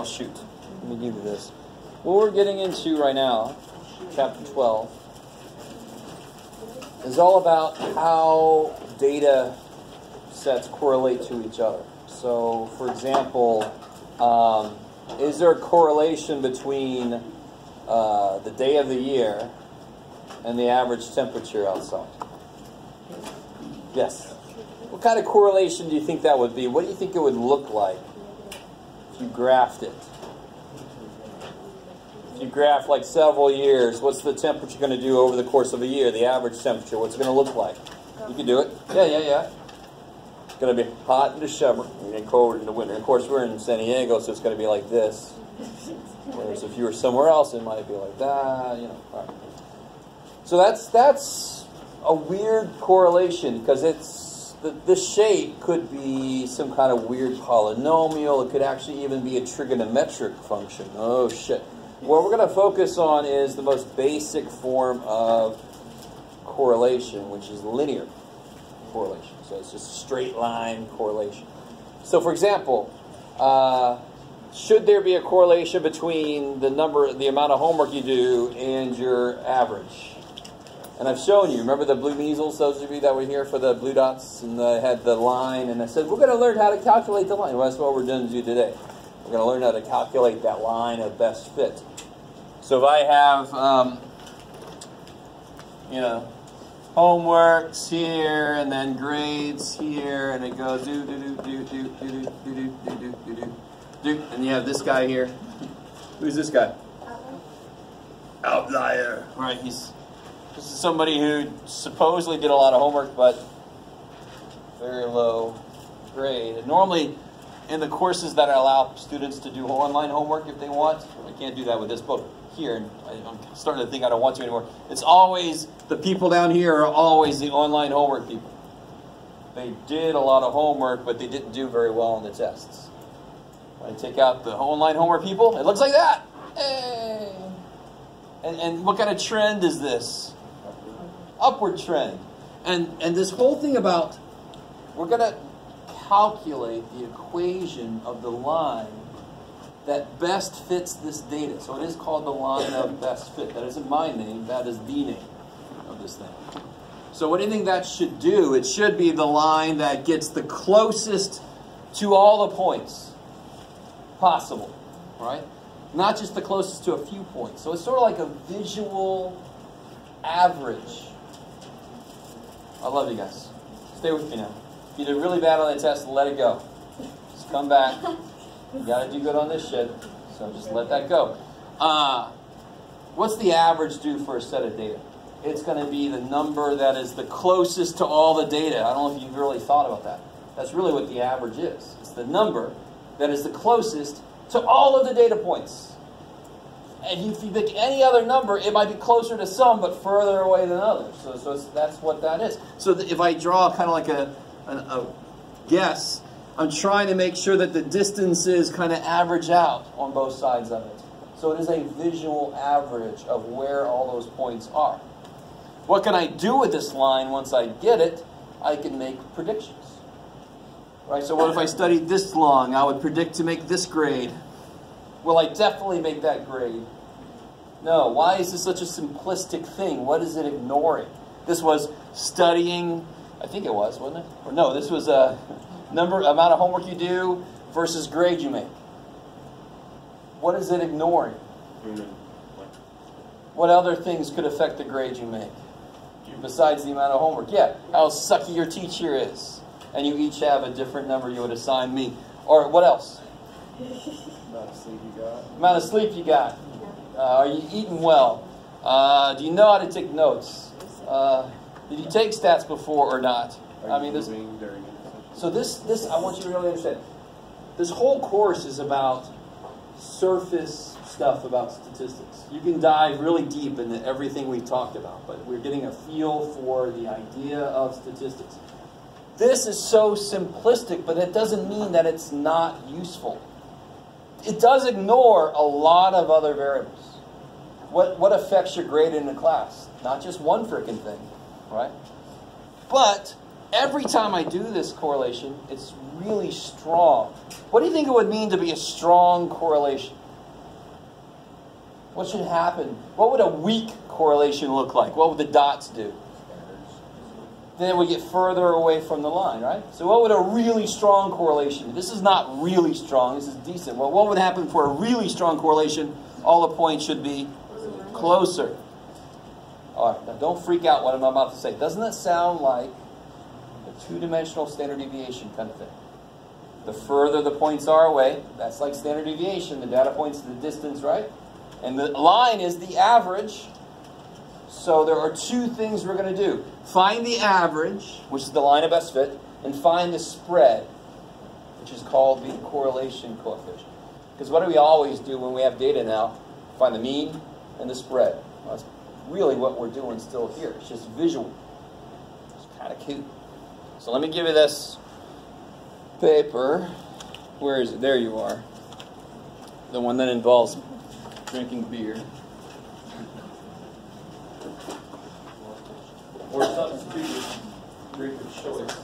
shoot. Let me give you this. What we're getting into right now, chapter 12, is all about how data sets correlate to each other. So, for example, is there a correlation between the day of the year and the average temperature outside? Yes. What kind of correlation do you think that would be? What do you think it would look like if you graphed it? If you graph like several years, what's the temperature going to do over the course of a year? The average temperature, what's it going to look like? You can do it. Yeah. It's going to be hot in the summer and cold in the winter. Of course, we're in San Diego, so it's going to be like this. Whereas if you were somewhere else, it might be like that. You know. All right. So that's a weird correlation because it's the shape could be some kind of weird polynomial. It could actually even be a trigonometric function. Oh shit. What we're going to focus on is the most basic form of correlation, which is linear correlation. So it's just a straight line correlation. So for example, should there be a correlation between the amount of homework you do and your average? And I've shown you, remember the blue measles, those of you that were here for the blue dots, and I had the line, and I said, we're going to learn how to calculate the line. Well, that's what we're going to do today. We're going to learn how to calculate that line of best fit. So if I have, homeworks here, and then grades here, and it goes and you have this guy here. Who's this guy? Outlier. Right, this is somebody who supposedly did a lot of homework, but very low grade. And normally, in the courses that allow students to do online homework if they want, I can't do that with this book here, and I'm starting to think I don't want to anymore. It's always, the people down here are always the online homework people. They did a lot of homework, but they didn't do very well on the tests. When I take out the online homework people, it looks like that. Hey! And what kind of trend is this? Upward trend. And this whole thing about, we're going to calculate the equation of the line that best fits this data. So it is called the line of best fit. That isn't my name, that is the name of this thing. So what do you think that should do? It should be the line that gets the closest to all the points possible, right? Not just the closest to a few points. So it's sort of like a visual average. I love you guys. Stay with me now. If you did really bad on the test, let it go. Just come back. You gotta do good on this shit, so just let that go. What's the average do for a set of data? It's going to be the number that is the closest to all the data. I don't know if you've really thought about that. That's really what the average is. It's the number that is the closest to all of the data points. And if you pick any other number, it might be closer to some, but further away than others. So that's what that is. So if I draw kind of like a guess, I'm trying to make sure that the distances kind of average out on both sides of it. So it is a visual average of where all those points are. What can I do with this line once I get it? I can make predictions. Right? So what if I studied this long? I would predict to make this grade. Will I definitely make that grade? No. Why is this such a simplistic thing? What is it ignoring? This was studying, I think it was, wasn't it? Or no, this was a amount of homework you do versus grade you make. What is it ignoring? What other things could affect the grade you make? Besides the amount of homework. Yeah, how sucky your teacher is. And you each have a different number you would assign me. Or what else? Amount of sleep you got. Amount of sleep you got. Are you eating well? Do you know how to take notes? Did you take stats before or not? Are you moving during it? So this I want you to really understand. This whole course is about surface stuff about statistics. You can dive really deep into everything we've talked about, but we're getting a feel for the idea of statistics. This is so simplistic, but it doesn't mean that it's not useful. It does ignore a lot of other variables. What affects your grade in a class? Not just one frickin' thing, right? But every time I do this correlation, it's really strong. What do you think it would mean to be a strong correlation? What should happen? What would a weak correlation look like? What would the dots do? Then we get further away from the line, right? So what would a really strong correlation do? This is not really strong. This is decent. Well, what would happen for a really strong correlation? All the points should be closer. All right, now don't freak out what I'm about to say. Doesn't that sound like a two-dimensional standard deviation kind of thing? The further the points are away, that's like standard deviation. The data points to the distance, right? And the line is the average. So there are two things we're going to do. Find the average, which is the line of best fit, and find the spread, which is called the correlation coefficient. Because what do we always do when we have data now? Find the mean and the spread. Well, that's really what we're doing still here. It's just visual. It's kind of cute. So let me give you this paper. Where is it? There you are. The one that involves drinking beer. Or substitute drink of choice.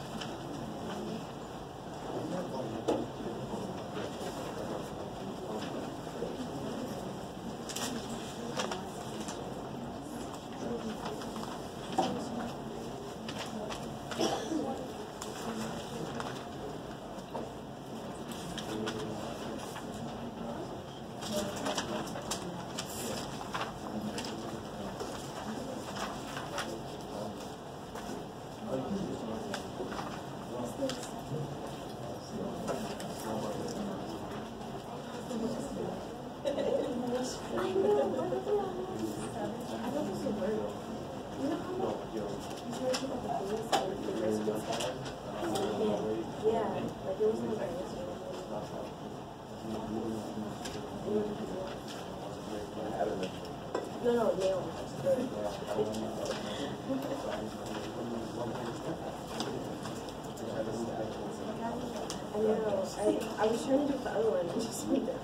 I was trying to do the other one and just went there.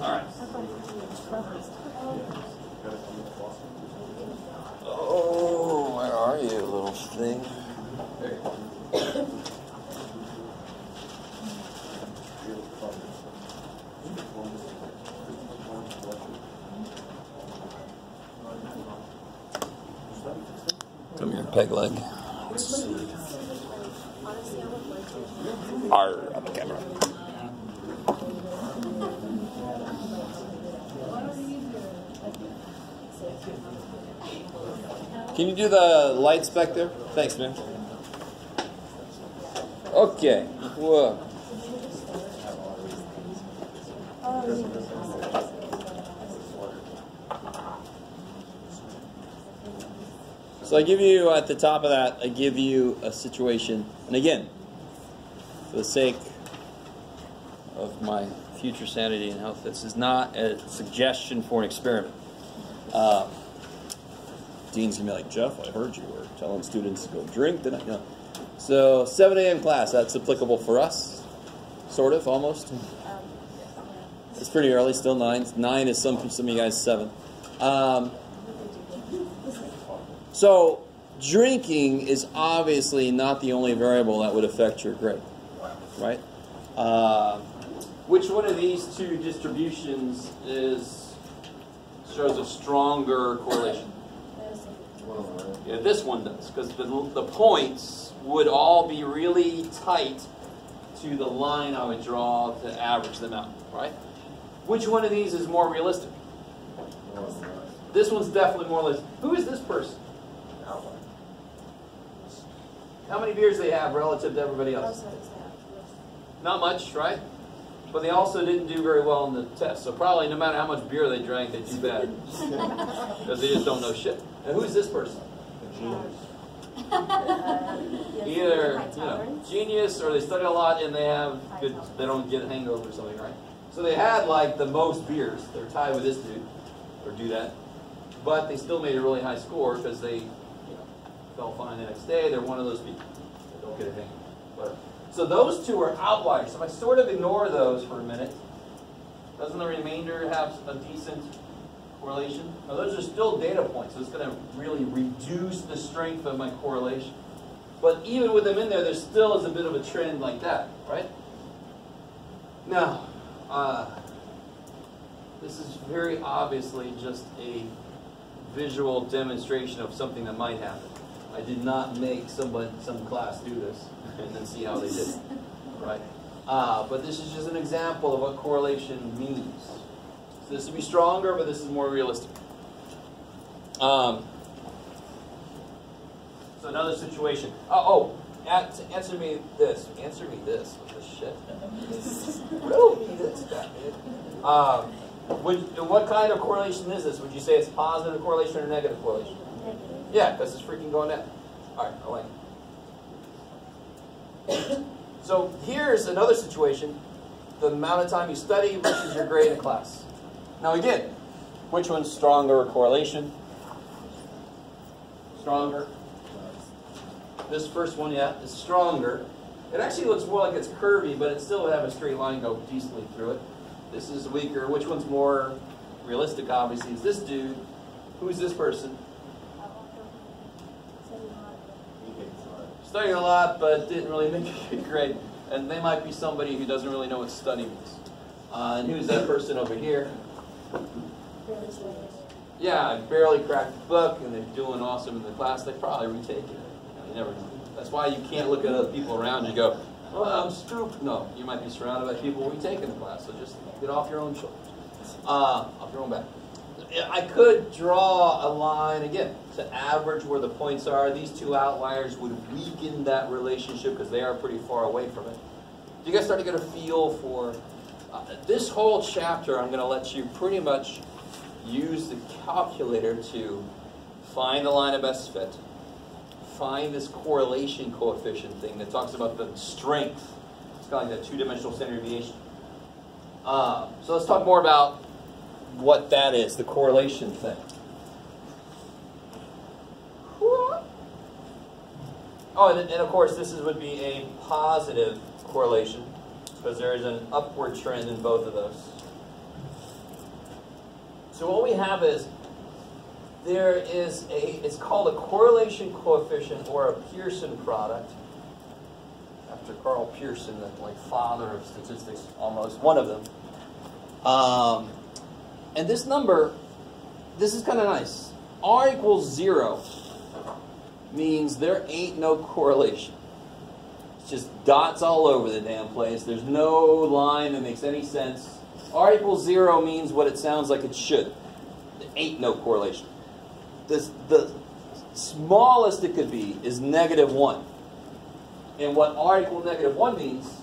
All right. Oh, where are you, little thing? There you go. Come here, peg leg. Let's see. Arr, on the camera. Can you do the lights back there? Thanks, man. Okay. Whoa. So I give you, at the top of that, I give you a situation. And again, for the sake of my future sanity and health, this is not a suggestion for an experiment. Dean's going to be like, Jeff, I heard you were telling students to go drink. Didn't I? No. So 7 a.m. class, that's applicable for us. Sort of, almost. It's pretty early, still 9. 9 is some of you guys 7. So drinking is obviously not the only variable that would affect your grade, right? Which one of these two distributions shows a stronger correlation? Yeah, this one does, because the points would all be really tight to the line I would draw to average them out, right? Which one of these is more realistic? This one's definitely more realistic. Who is this person? How many beers they have relative to everybody else? Not much, right? But they also didn't do very well on the test. So probably no matter how much beer they drank, they do bad. Because they just don't know shit. And who's this person? Either genius, or they study a lot and they have good. They don't get a hangover or something, right? So they had like the most beers. They're tied with this dude, or do that. But they still made a really high score because they felt fine the next day. They're one of those people that don't get a hangover. So those two are outliers. So if I sort of ignore those for a minute, doesn't the remainder have a decent correlation? Now those are still data points, so it's going to really reduce the strength of my correlation. But even with them in there, there still is a bit of a trend like that, right? Now, this is very obviously just a visual demonstration of something that might happen. I did not make some class do this and then see how they did it, right? But this is just an example of what correlation means. So this would be stronger, but this is more realistic. So another situation. Answer me this. Answer me this. What the shit? Riddle me this, goddamn. What kind of correlation is this? Would you say it's positive correlation or negative correlation? Negative. Yeah, because it's freaking going down. All right, I like it. So here's another situation. The amount of time you study versus your grade in class. Now again, which one's stronger correlation? Stronger. This first one, yeah, is stronger. It actually looks more like it's curvy, but it still would have a straight line go decently through it. This is weaker. Which one's more realistic, obviously, is this dude. Who's this person? Studied a lot, but didn't really make a good grade. And they might be somebody who doesn't really know what study means. And who's that person over here? Yeah, I barely cracked the book, and they're doing awesome in the class. They probably retake it. You never know. That's why you can't look at other people around you and go, "Oh, I'm stupid." No, you might be surrounded by people retaking the class. So just get off your own shoulders, off your own back. I could draw a line again to average where the points are. These two outliers would weaken that relationship because they are pretty far away from it. You guys start to get a feel for this whole chapter. I'm going to let you pretty much use the calculator to find the line of best fit, find this correlation coefficient thing that talks about the strength. It's kind of like that two-dimensional standard deviation. So let's talk more about what that is, the correlation thing. Oh, and of course this would be a positive correlation because there is an upward trend in both of those. So what we have is there is it's called a correlation coefficient or a Pearson product. After Carl Pearson, the father of statistics, almost one of them. And this number, this is kind of nice. R equals 0 means there ain't no correlation. It's just dots all over the damn place. There's no line that makes any sense. R equals 0 means what it sounds like it should. There ain't no correlation. The smallest it could be is -1. And what R equal -1 means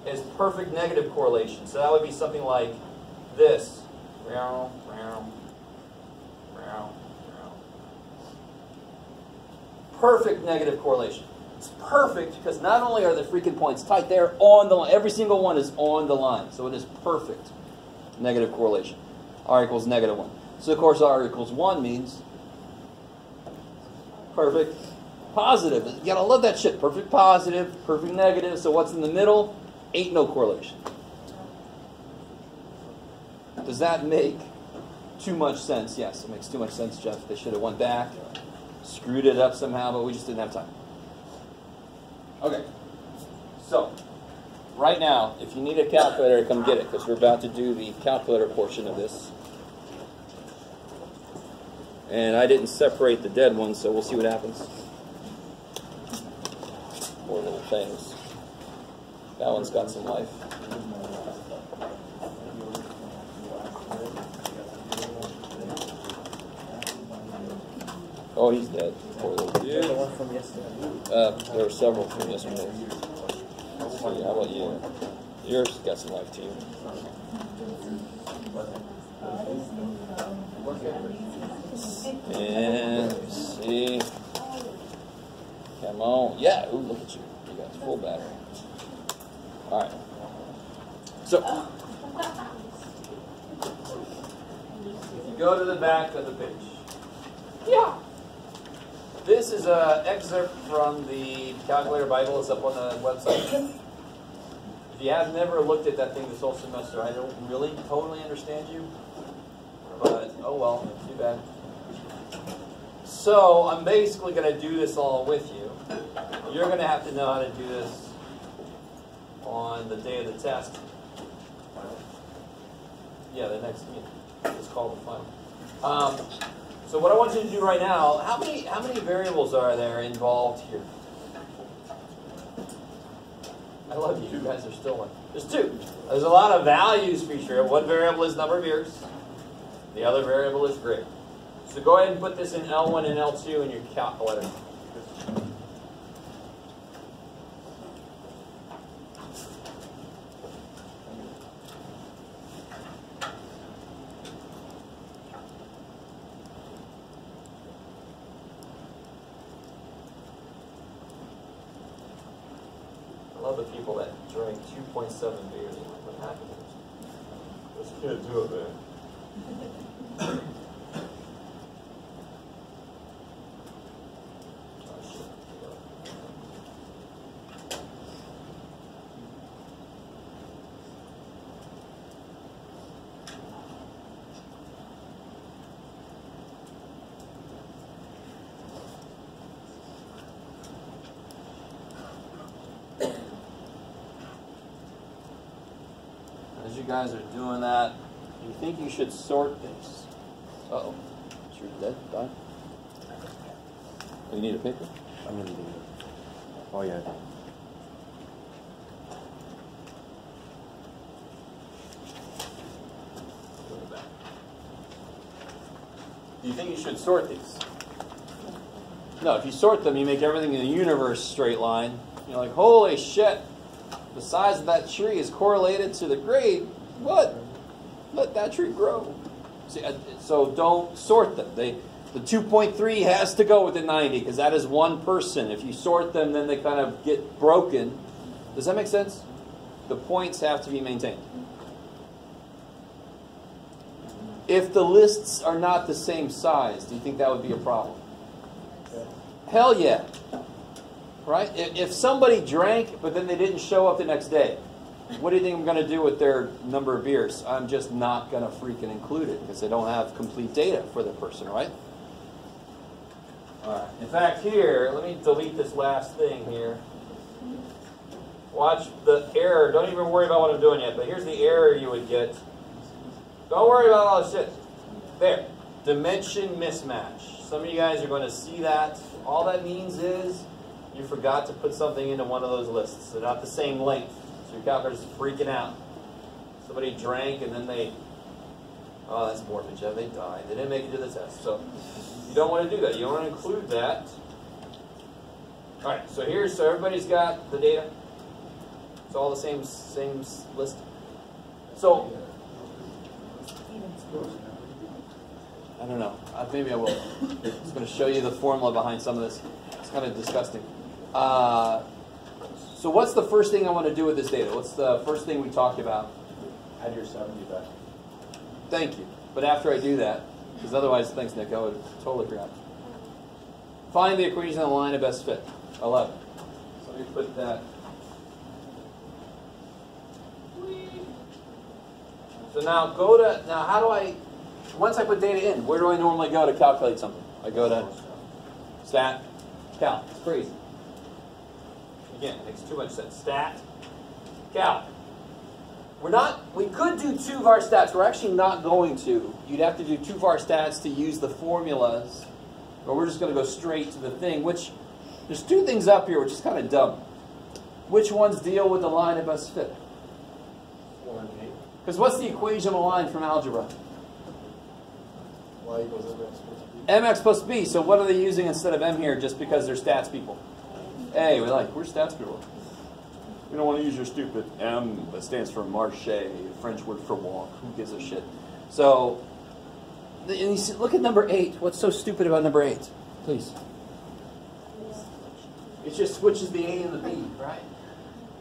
is perfect negative correlation. So that would be something like this. Perfect negative correlation. It's perfect because not only are the freaking points tight, they're on the line. Every single one is on the line. So it is perfect negative correlation. R equals -1. So of course R equals 1 means perfect positive. You gotta love that shit. Perfect positive, perfect negative. So what's in the middle? Ain't no correlation. Does that make too much sense? Yes, it makes too much sense, Jeff. They should have went back, screwed it up somehow, but we just didn't have time. Okay. So, right now, if you need a calculator, come get it, because we're about to do the calculator portion of this. And I didn't separate the dead ones, so we'll see what happens. Poor little things. That one's got some life. Oh, he's dead. Poor little dude. The one from yesterday. There were several from yesterday. Let's see, how about you? Yours got some life too. And let's see. Come on. Yeah, ooh, look at you. You got full battery. All right. So, if you go to the back of the page. Yeah. This is an excerpt from the Calculator Bible. It's up on the website. If you have never looked at that thing this whole semester, I don't really totally understand you. But, oh well, too bad. So, I'm basically going to do this all with you. You're going to have to know how to do this on the day of the test. Yeah, the next meeting. It's called the final. So what I want you to do right now, how many variables are there involved here? I love you. You guys are still like, there's two. There's a lot of values for sure. One variable is number of years. The other variable is grade. So go ahead and put this in L1 and L2 in your calculator. I love the people that drank 2.7 beers. I'm like, what happened? This kid do it, man. As you guys are doing that, you think you should sort this. Uh-oh. Is your dead? Die? You need a paper? I'm going to need it. Oh, yeah. Do you think you should sort these? No, if you sort them, you make everything in the universe straight line. You're like, holy shit, the size of that tree is correlated to the grade. What? Let that tree grow. See, so don't sort them. The 2.3 has to go with the 90 because that is one person. If you sort them, then they kind of get broken. Does that make sense? The points have to be maintained. If the lists are not the same size, do you think that would be a problem? Hell yeah. Right? If somebody drank, but then they didn't show up the next day, what do you think I'm going to do with their number of beers? I'm just not going to freaking include it because they don't have complete data for the person, right? All right. In fact, here, let me delete this last thing here. Watch the error. Don't even worry about what I'm doing yet, but here's the error you would get. Don't worry about all this shit. There. Dimension mismatch. Some of you guys are going to see that. All that means is you forgot to put something into one of those lists. They're not the same length. So your calculator's freaking out. Somebody drank and then they, oh, that's morbid, Jeff. They died. They didn't make it to the test. So you don't want to do that. You don't want to include that. All right, so here's, so everybody's got the data. It's all the same list. So, I don't know. Maybe I will. I'm just going to show you the formula behind some of this. It's kind of disgusting. So what's the first thing I want to do with this data? What's the first thing we talked about? Add your 70 back. Thank you. But after I do that, because otherwise, thanks, Nick, I would totally forgot. Find the equation on the line of best fit. 11. So let me put that. So now how do I, once I put data in, where do I normally go to calculate something? I go to stat, cal. It's crazy. Again, it makes too much sense. Stat, cal. We could do 2 var stats. We're actually not going to. You'd have to do 2 var stats to use the formulas. But we're just going to go straight to the thing, which, there's 2 things up here, which is kind of dumb. Which ones deal with the line of best fit? 4 and 8. Because what's the equation of a line from algebra? Y equals mx plus b. Mx plus b. So what are they using instead of m here just because they're stats people? Hey, we're stats people. We don't want to use your stupid M that stands for marché, French word for walk. Who gives a shit? So, and you see, look at number 8. What's so stupid about number 8? Please. It just switches the A and the B, right?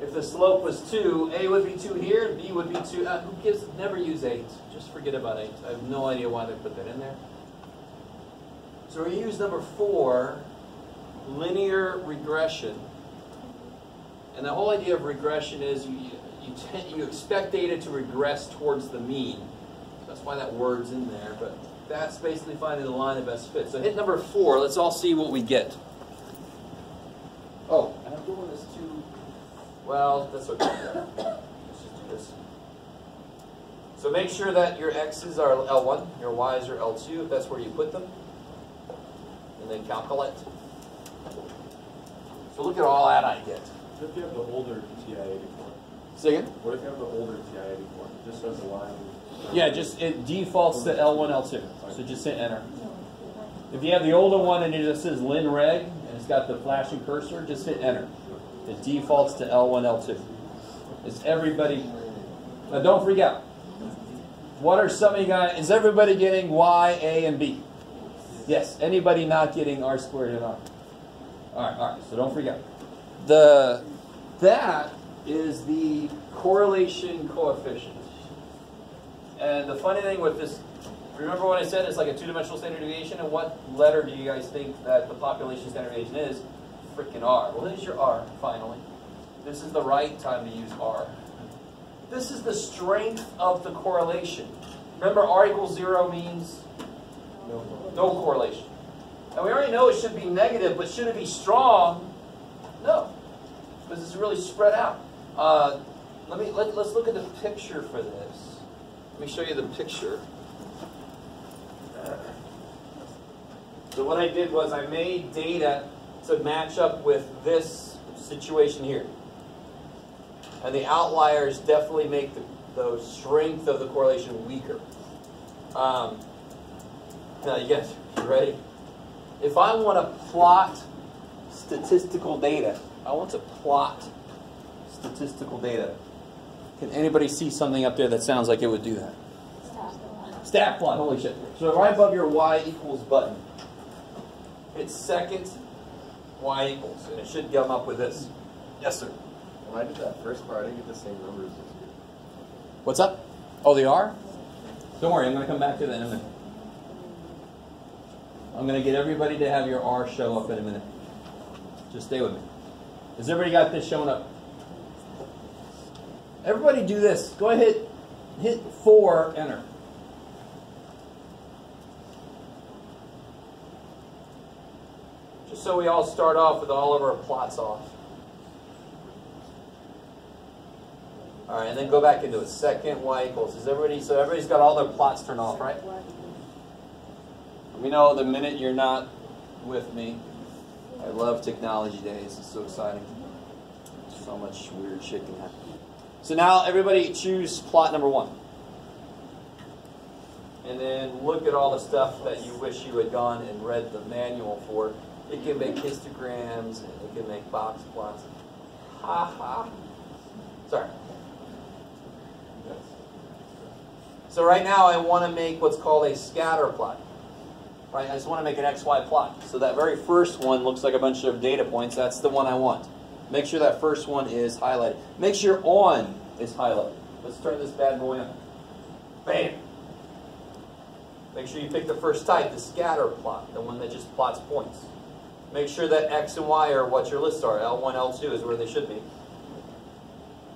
If the slope was 2, A would be 2 here, and B would be 2. Who gives? Never use 8. Just forget about 8. I have no idea why they put that in there. So we use number 4. linear regression. And the whole idea of regression is you expect data to regress towards the mean. So that's why that word's in there. But that's basically finding the line that best fits. So hit number 4. Let's all see what we get. Oh, and I'm doing this too. Well, that's okay. Let's just do this. So make sure that your x's are L1, your y's are L2, if that's where you put them. And then calculate. So look at all that I get. What if you have the older TI-84? Say again? What if you have the older TI-84? It just says the line. Yeah, it defaults to L1, L2. So just hit enter. If you have the older one and it just says Lin Reg, and it's got the flashing cursor, just hit enter. It defaults to L1, L2. Is everybody... Now don't freak out. What are some of you guys... Is everybody getting Y, A, and B? Yes. Anybody not getting R squared and R? All right. So don't freak out. That is the correlation coefficient. And the funny thing with this, remember what I said, it's like a two-dimensional standard deviation, and what letter do you guys think that the population standard deviation is? Freaking R. Well, there's your R, finally. This is the right time to use R. This is the strength of the correlation. Remember, R equals 0 means no correlation. And we already know it should be negative, but should it be strong? No, because it's really spread out. Let's look at the picture for this. Let me show you the picture. So what I did was I made data to match up with this situation here. And the outliers definitely make the strength of the correlation weaker. Now you guys, you ready? If I want to plot statistical data, Can anybody see something up there that sounds like it would do that? Stat plot, holy shit. So right above your Y equals button, hit second Y equals, and it should come up with this. Yes, sir. When I did that first part, I didn't get the same numbers as you. What's up? Oh, they are? Don't worry, I'm going to come back to that in a minute. I'm going to get everybody to have your R show up in a minute. Just stay with me. Has everybody got this showing up? Everybody do this. Go ahead, hit 4, enter. Just so we all start off with all of our plots off. All right, and then go back into it. Second Y equals. So everybody's got all their plots turned off, right? Let me know the minute you're not with me. I love technology days. It's so exciting. So much weird shit can happen. So now everybody choose plot number 1. And then look at all the stuff that you wish you had gone and read the manual for. It can make histograms, and it can make box plots. Ha ha. Sorry. So right now I want to make what's called a scatter plot. Right? I just want to make an XY plot. So that very first one looks like a bunch of data points. That's the one I want. Make sure that first one is highlighted. Make sure on is highlighted. Let's turn this bad boy on. Bam! Make sure you pick the first type, the scatter plot, the one that just plots points. Make sure that X and Y are what your lists are. L1, L2 is where they should be.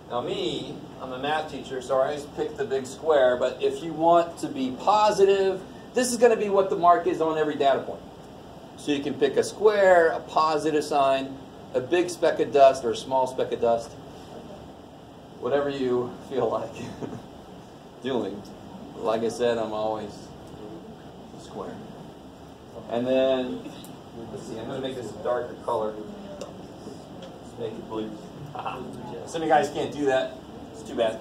Now me, I'm a math teacher, so I always pick the big square, but if you want to be positive, this is going to be what the mark is on every data point. So you can pick a square, a positive sign, a big speck of dust, or a small speck of dust. Whatever you feel like doing. Like I said, I'm always square. And then, let's see, I'm going to make this a darker color. Let's make it blue. Some of you guys can't do that. It's too bad.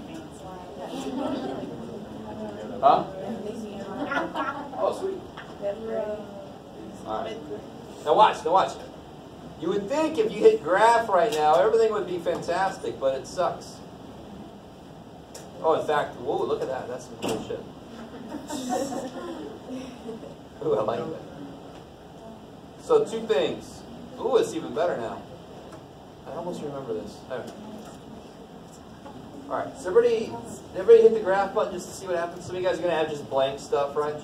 Huh? Oh, sweet. All right. Now watch. You would think if you hit graph right now, everything would be fantastic, but it sucks. Oh, in fact, whoa, look at that. That's some cool shit. Ooh, I like that. So 2 things. Ooh, it's even better now. I almost remember this. All right, so everybody hit the graph button just to see what happens. Some of you guys are going to have just blank stuff, right?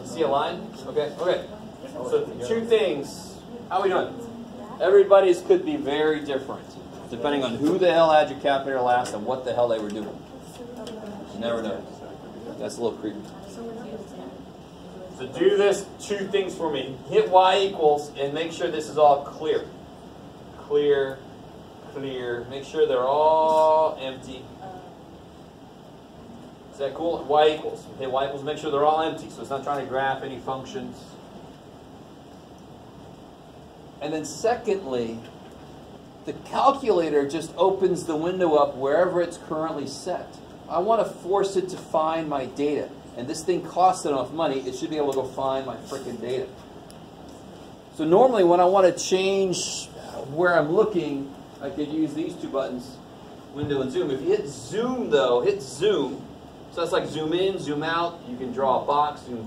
See See a line? Okay, okay. So two things. How are we doing? Everybody's could be very different, depending on who the hell had your calculator last and what the hell they were doing. You never know. That's a little creepy. So do this two things for me. Hit y equals and make sure this is all clear. Clear, clear. Make sure they're all empty. Is that cool? Y equals. Hit y equals, make sure they're all empty, so it's not trying to graph any functions. And then secondly, the calculator just opens the window up wherever it's currently set. I want to force it to find my data. And this thing costs enough money, it should be able to go find my freaking data. So normally when I want to change where I'm looking, I could use these two buttons, window and zoom. If you hit zoom though, hit zoom. So that's like zoom in, zoom out. You can draw a box, and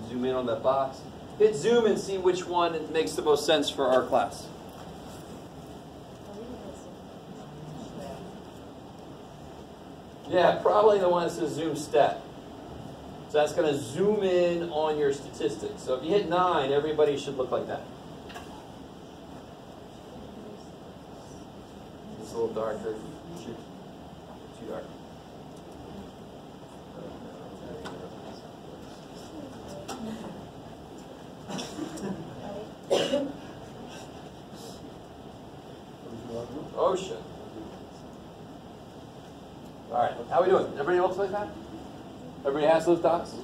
zoom in on that box. Hit zoom and see which one makes the most sense for our class. Yeah, probably the one that says zoom stat. So that's going to zoom in on your statistics. So if you hit 9, everybody should look like that. It's a little darker. Too dark. Ocean. All right, how are we doing? Everybody looks like that? Everybody has those dots?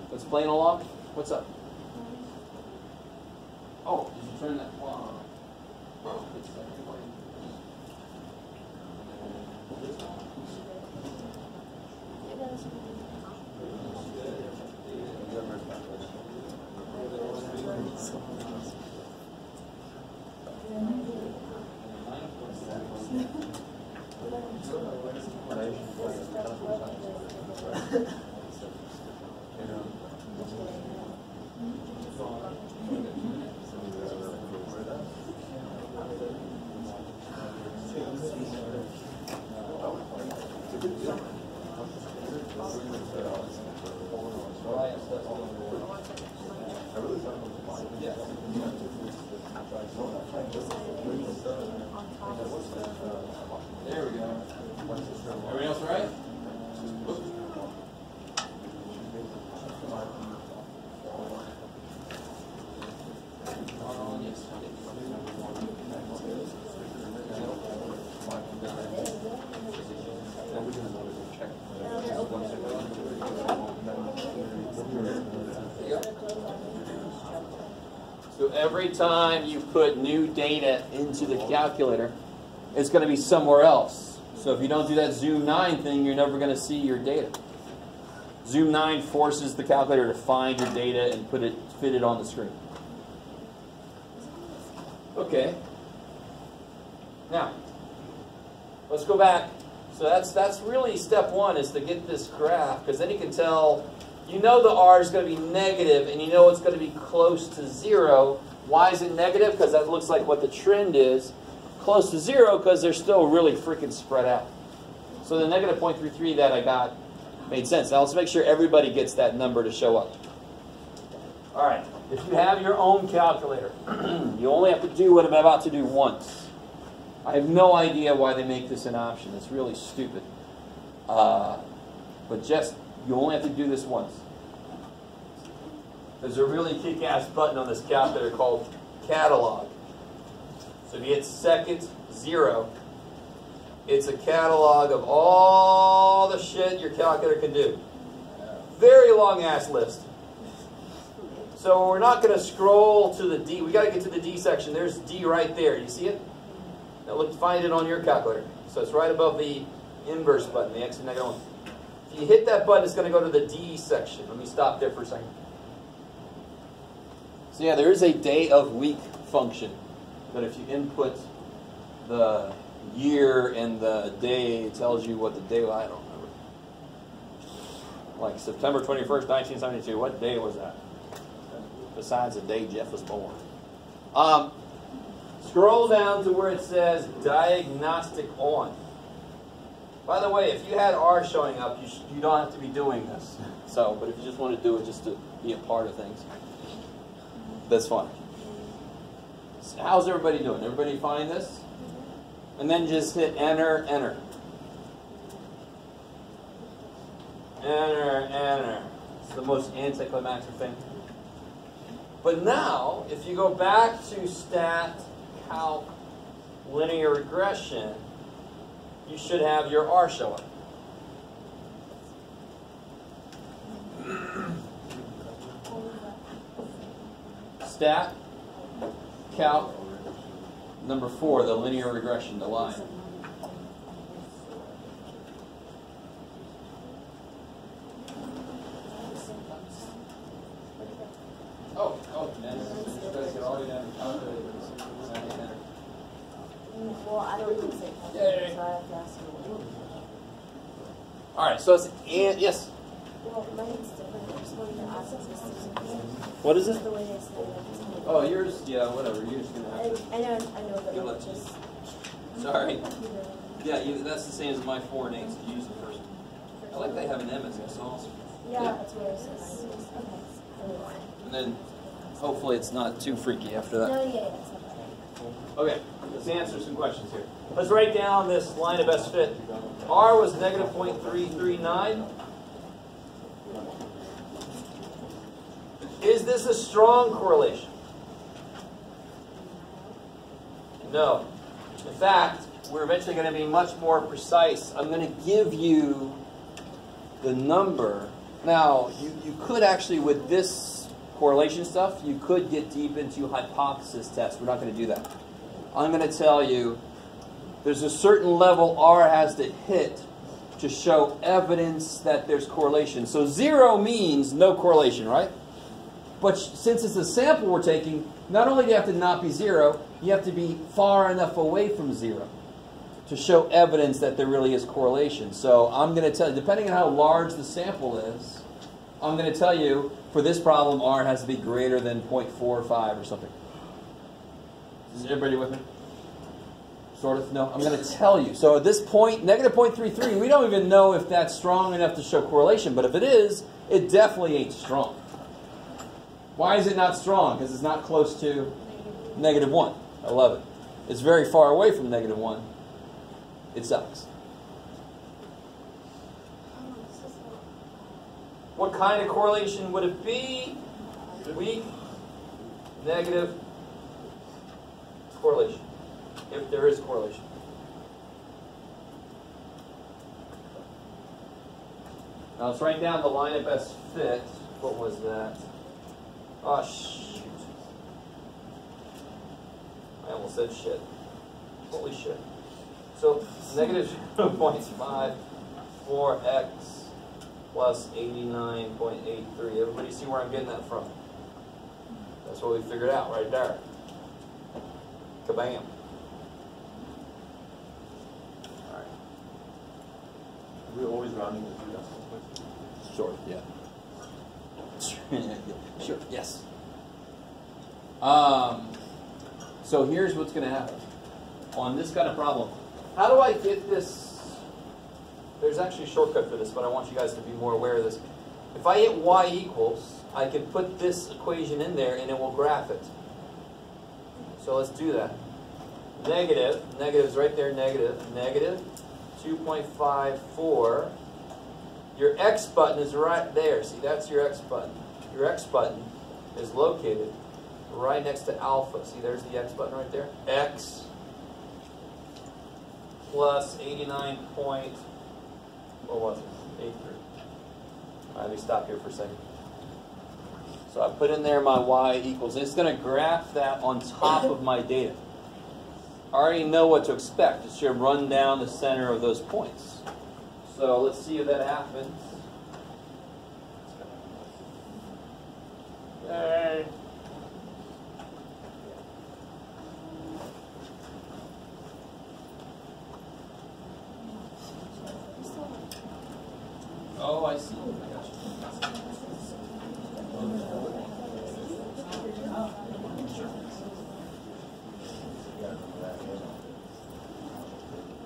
That's playing along? What's up? Oh, did you turn that? Oh, it's like there we go. Everybody else all right? So every time you put new data into the calculator, it's going to be somewhere else. So if you don't do that zoom 9 thing, you're never going to see your data. Zoom 9 forces the calculator to find your data and fit it on the screen. Okay. Now, let's go back. So that's really step one, is to get this graph, because then you can tell, you know the R is going to be negative, and you know it's going to be close to 0. Why is it negative? Because that looks like what the trend is. Close to 0 because they're still really freaking spread out. So the negative 0.33 that I got made sense. Now let's make sure everybody gets that number to show up. All right. If you have your own calculator, you only have to do what I'm about to do once. I have no idea why they make this an option. It's really stupid. But just, you only have to do this once. There's a really kick-ass button on this calculator called Catalog. So if you hit second 0, it's a catalog of all the shit your calculator can do. Very long-ass list. So we're not going to scroll to the D. We got to get to the D section. There's D right there. You see it? Now look, find it on your calculator. So it's right above the inverse button, the X and negative 1. If you hit that button, it's going to go to the D section. Let me stop there for a second. So yeah, there is a day of week function. But if you input the year and the day, it tells you what the day was. I don't remember. Like September 21st, 1972. What day was that? Besides the day Jeff was born. Scroll down to where it says Diagnostic On. By the way, if you had R showing up, you don't have to be doing this. So, but if you just want to do it just to be a part of things. That's fine. So how's everybody doing? Everybody find this? And then just hit enter, enter. Enter, enter. It's the most anticlimactic thing. But now, if you go back to stat, calc, linear regression, you should have your R show up. Stat, calc, number 4, the linear regression, the line. Well, I don't think so. So I have to ask you. All right, so it's yes. Well, mine's different. I just wanted to ask this. What is it? The way they say it. Oh, yours, yeah, whatever. You're just gonna have to. I know, but You'll it's have just. Sorry. Yeah, that's the same as my 4 and 8s. You use the first one. I like they have an M. It's awesome. Yeah, that's where it says. Okay. And then, hopefully, it's not too freaky after that. No, yeah, it's not bad. Okay, let's answer some questions here. Let's write down this line of best fit. R was negative 0.339. Is this a strong correlation? No. In fact, we're eventually going to be much more precise. I'm going to give you the number. Now, you could actually, with this correlation stuff, you could get deep into hypothesis tests. We're not going to do that. I'm going to tell you there's a certain level R has to hit to show evidence that there's correlation. So 0 means no correlation, right? But since it's a sample we're taking, not only do you have to not be 0, you have to be far enough away from 0 to show evidence that there really is correlation. So I'm going to tell you, depending on how large the sample is, I'm going to tell you, for this problem, R has to be greater than 0.45 or something. Is everybody with me? Sort of? No? I'm going to tell you. So at this point, negative 0.33, we don't even know if that's strong enough to show correlation. But if it is, it definitely ain't strong. Why is it not strong? Because it's not close to negative 1. I love it. It's very far away from negative 1. It sucks. What kind of correlation would it be? Weak, negative correlation, if there is correlation. Now let's write down the line of best fit. What was that? Oh, shoot. I almost said shit. Holy shit. So, negative 0.54x plus 89.83. Everybody see where I'm getting that from? That's what we figured out right there. Kabam. All right. Are we always rounding to 2 decimal places? Sure, yeah. Sure, yes. So here's what's going to happen on this kind of problem. How do I get this? There's actually a shortcut for this, but I want you guys to be more aware of this. If I hit y equals, I can put this equation in there and it will graph it. So let's do that. Negative is right there, negative 2.54. Your X button is right there. See, that's your X button. Your X button is located right next to alpha. See, there's the X button right there. X plus 89 point, what was it? 83. All right, let me stop here for a second. So I put in there my y equals. It's going to graph that on top of my data. I already know what to expect. It should run down the center of those points. So let's see if that happens. Yay. Oh, I see. I got you.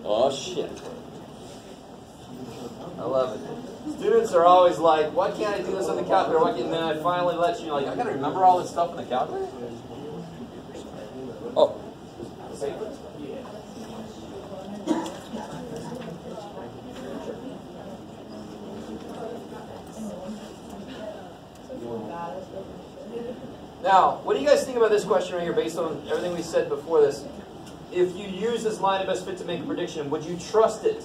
Oh, shit. I love it. Students, students are always like, why can't I do this on the calculator? Why can't, and then I finally let you know, like, I got to remember all this stuff on the calculator? Oh. Now, what do you guys think about this question right here based on everything we said before this? If you use this line of best fit to make a prediction, would you trust it?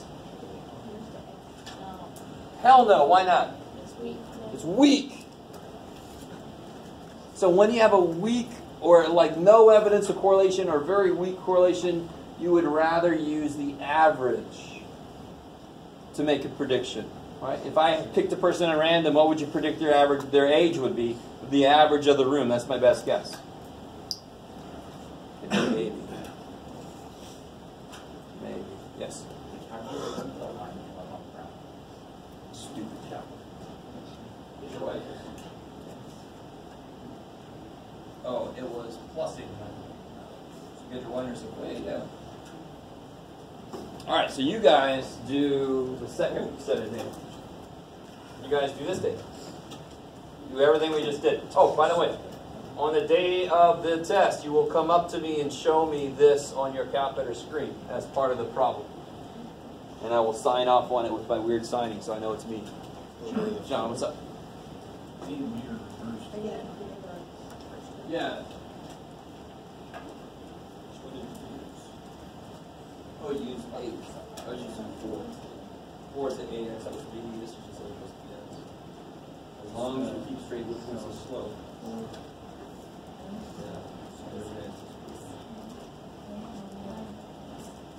Hell no, why not? It's weak. It's weak. So when you have a weak or like no evidence of correlation or very weak correlation, you would rather use the average to make a prediction. Right? If I picked a person at random, what would you predict their age would be? The average of the room. That's my best guess. Maybe. Maybe. Yes. Stupid calculator. Oh, it was plus 89. So get your wonders way down. All right, so you guys do the second set of data. You guys do this data. Do everything we just did. Oh, by the way, on the day of the test, you will come up to me and show me this on your calculator screen as part of the problem. And I will sign off on it with my weird signing so I know it's me. John, what's up? Yeah. Oh, you use 8. I was using 4. 4 is an 8, and that was B. This is just like supposed to be S. As long as you keep straight with the slope.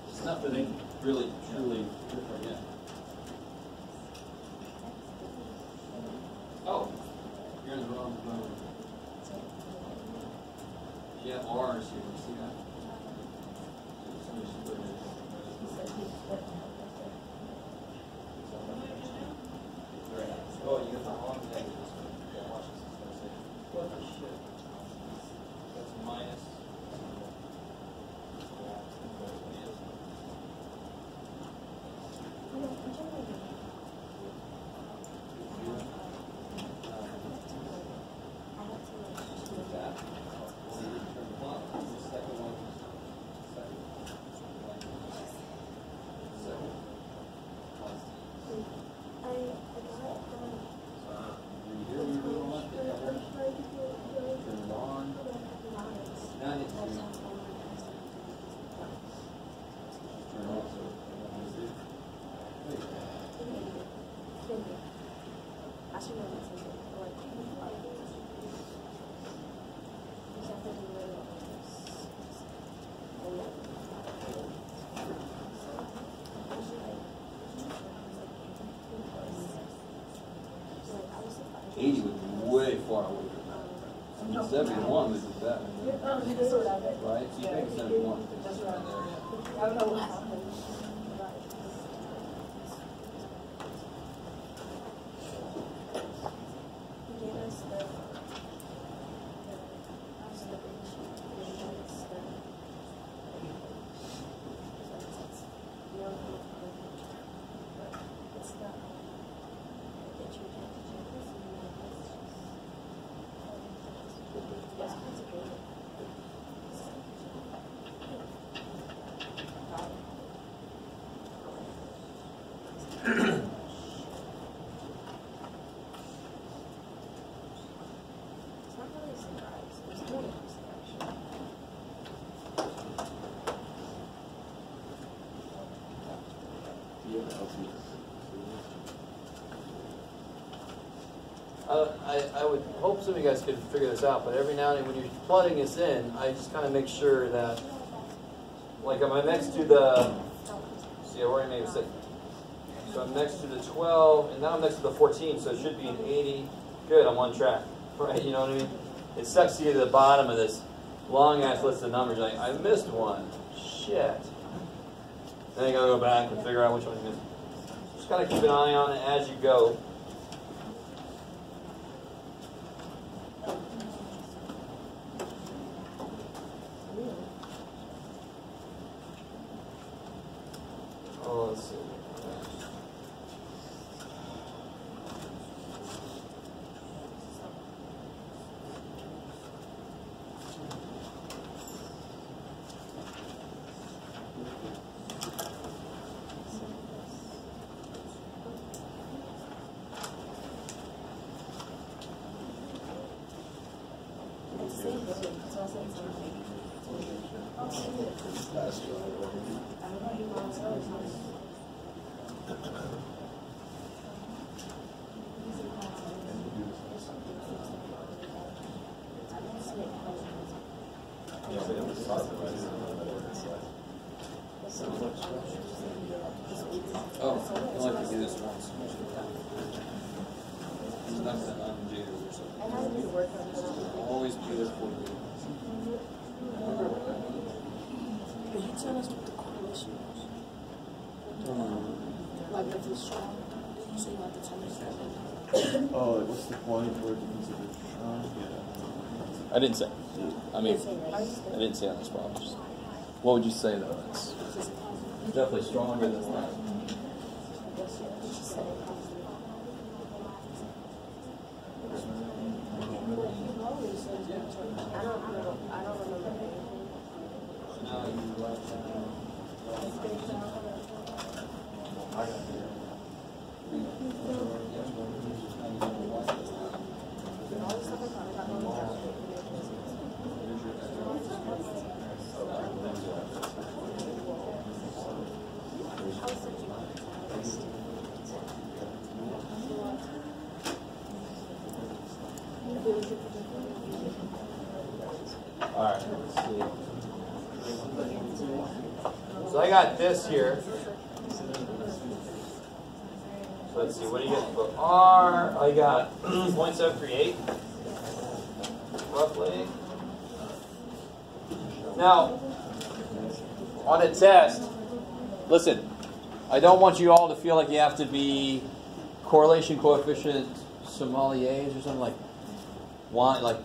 It's not that they really, truly different yet. Oh, you're in the wrong number. Yeah, R's here. You see that? Oh, you got the wrong negative. Yeah, watch this. What the shit? That's minus. Way far away from that. I mean, 71 is that. Right? So you think 71. That's right. I don't know what happened. He gave us the I would hope some of you guys could figure this out, but every now and then when you're plotting this in, I just kind of make sure that, like, am I next to the, see, I already made a mistake. So I'm next to the 12, and now I'm next to the 14, so it should be an 80. Good, I'm on track, right? You know what I mean? It sucks to get to the bottom of this long-ass list of numbers. Like, I missed one. Shit. Then you gotta go back and figure out which one you missed. Just gotta keep an eye on it as you go. Oh, let's see. Oh, you only have to do this once. There's nothing to undo or something. Always be there for you. Can you tell us what the correlation was? Like if it's strong, you say like the time is Oh, like what's the point where it means that it's strong? Yeah. I didn't say. I mean, I didn't say on this problem. What would you say though? It's definitely stronger than that. I don't remember. Alright, let's see. So I got this here. So let's see, what do you get for R? I got 0.738, roughly. Now, on a test, listen, I don't want you all to feel like you have to be correlation coefficient sommeliers or something like wine, like,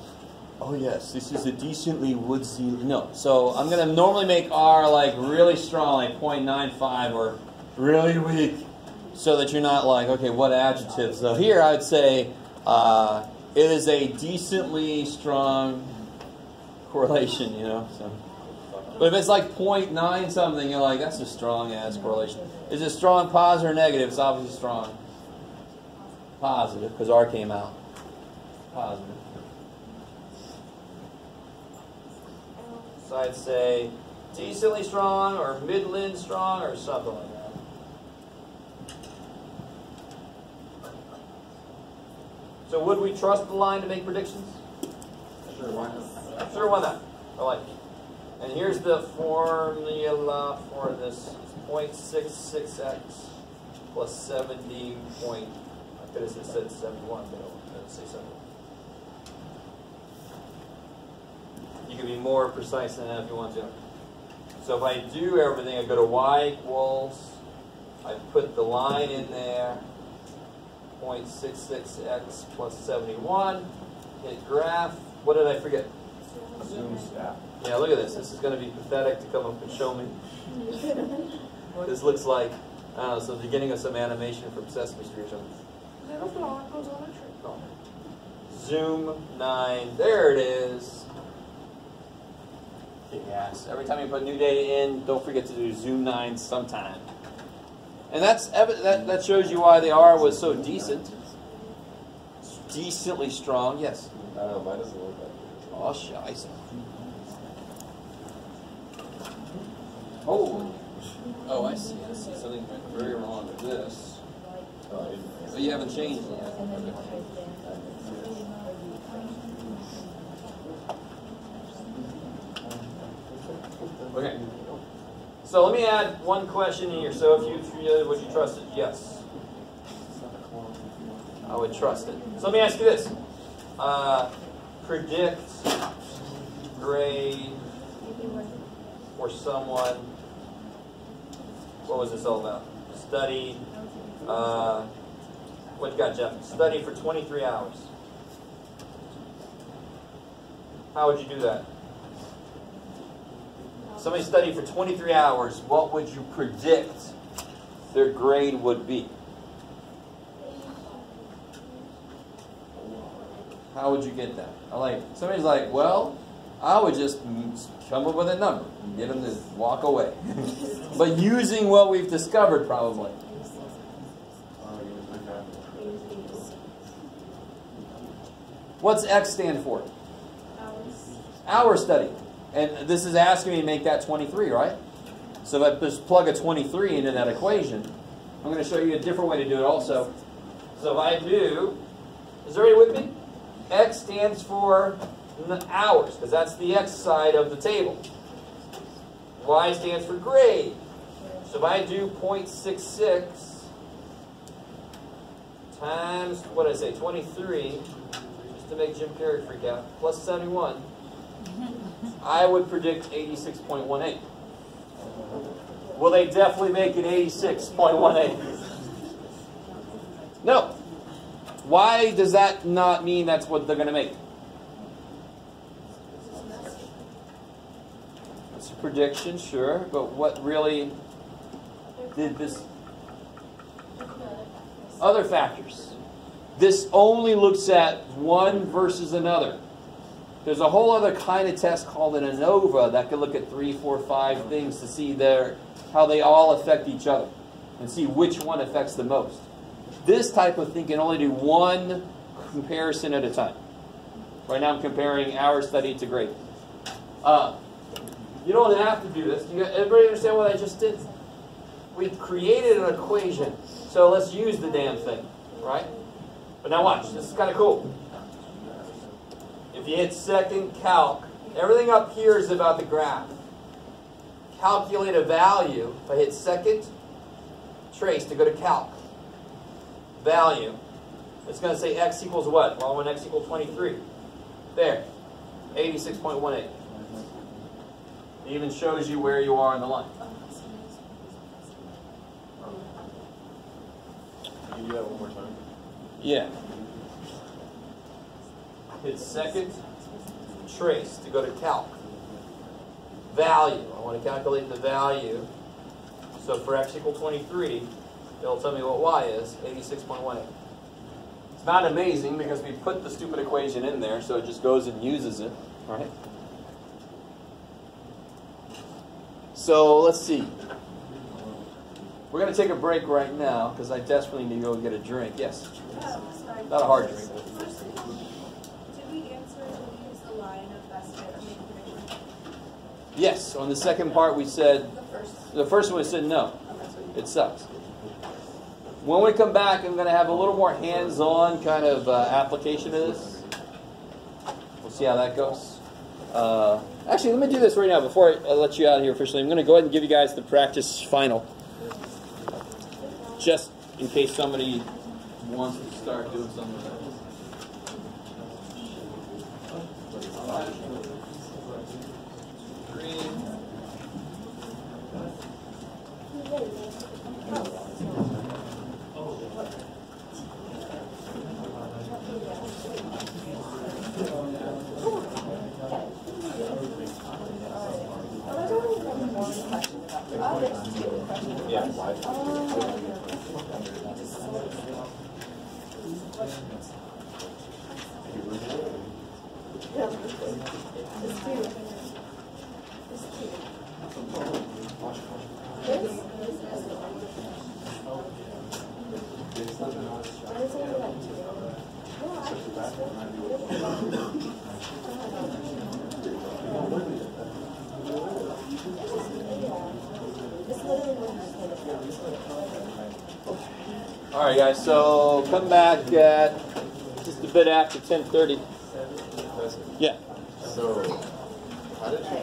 oh yes, this is a decently woodsy. No, so I'm going to normally make R like really strong, like 0.95, or really weak, so that you're not like, okay, what adjective? So here I would say it is a decently strong correlation, you know. So, but if it's like 0.9 something, you're like, that's a strong ass correlation. Is it strong positive or negative? It's obviously strong positive because R came out positive. So I'd say decently strong or midland strong or something like that. So would we trust the line to make predictions? Sure, why not? Sure, why not? I like it. And here's the formula for this. It's 0.66x plus 70 point, I could have said 71, but I didn't say 71. You can be more precise than that if you want to. So if I do everything, I go to y equals, I put the line in there, 0.66x plus 71, hit graph. What did I forget? Zoom stack. Yeah, look at this. This is going to be pathetic to come up and show me. This looks like, I don't know, so the beginning of some animation from Sesame Street or something. Zoom 9, there it is. Yes. Every time you put new data in, don't forget to do Zoom 9 sometime. And that shows you why the R was so decent. Decently strong, yes. I don't know, mine doesn't look like it. Oh, scheiße. Oh, I see. I see. Something went very wrong with this. But you haven't changed it yet. Okay. So let me add one question here. So if you would you trust it? Yes. I would trust it. So let me ask you this. Predict grade for someone. What was this all about? Study. What you got, Jeff? Study for 23 hours. How would you do that? Somebody studied for 23 hours. What would you predict their grade would be? How would you get that? Somebody's like, well, I would just come up with a number and get them to walk away. But using what we've discovered, probably. What's X stand for? hour study. And this is asking me to make that 23, right? So if I just plug a 23 into that equation, I'm going to show you a different way to do it also. So if I do, is everybody with me? X stands for the hours, because that's the X side of the table. Y stands for grade. So if I do 0.66 times, what did I say, 23, just to make Jim Carrey freak out, plus 71, I would predict 86.18. Will they definitely make it 86.18? No. Why does that not mean that's what they're going to make? It's a prediction, sure, but what really did this? Other factors. This only looks at one versus another. There's a whole other kind of test called an ANOVA that can look at 3, 4, 5 things to see how they all affect each other and see which one affects the most. This type of thing can only do one comparison at a time. Right now I'm comparing our study to grade. You don't have to do this. Everybody understand what I just did? We created an equation. So let's use the damn thing, right? But now watch, this is kind of cool. If you hit second calc, everything up here is about the graph. Calculate a value. If I hit second trace to go to calc, value, it's going to say x equals what? Well, when x equals 23. There, 86.18. It even shows you where you are on the line. Can you do that one more time? Yeah. Hit second trace to go to calc. Value. I want to calculate the value. So for x equals 23, it'll tell me what y is, 86.18. It's not amazing because we put the stupid equation in there, so it just goes and uses it, right? So let's see. We're going to take a break right now because I desperately need to go get a drink. Yes? Not a hard drink. First, did we answer to use the line of best fit or make prediction? Yes. On the second part we said, the first one we said no. It sucks. When we come back, I'm going to have a little more hands-on kind of application of this. We'll see how that goes. Actually, let me do this right now before I let you out of here officially. I'm going to go ahead and give you guys the practice final. Just in case somebody wants to start doing something with that. Alright guys, so come back at just a bit after 10:30. Yeah. So, how did you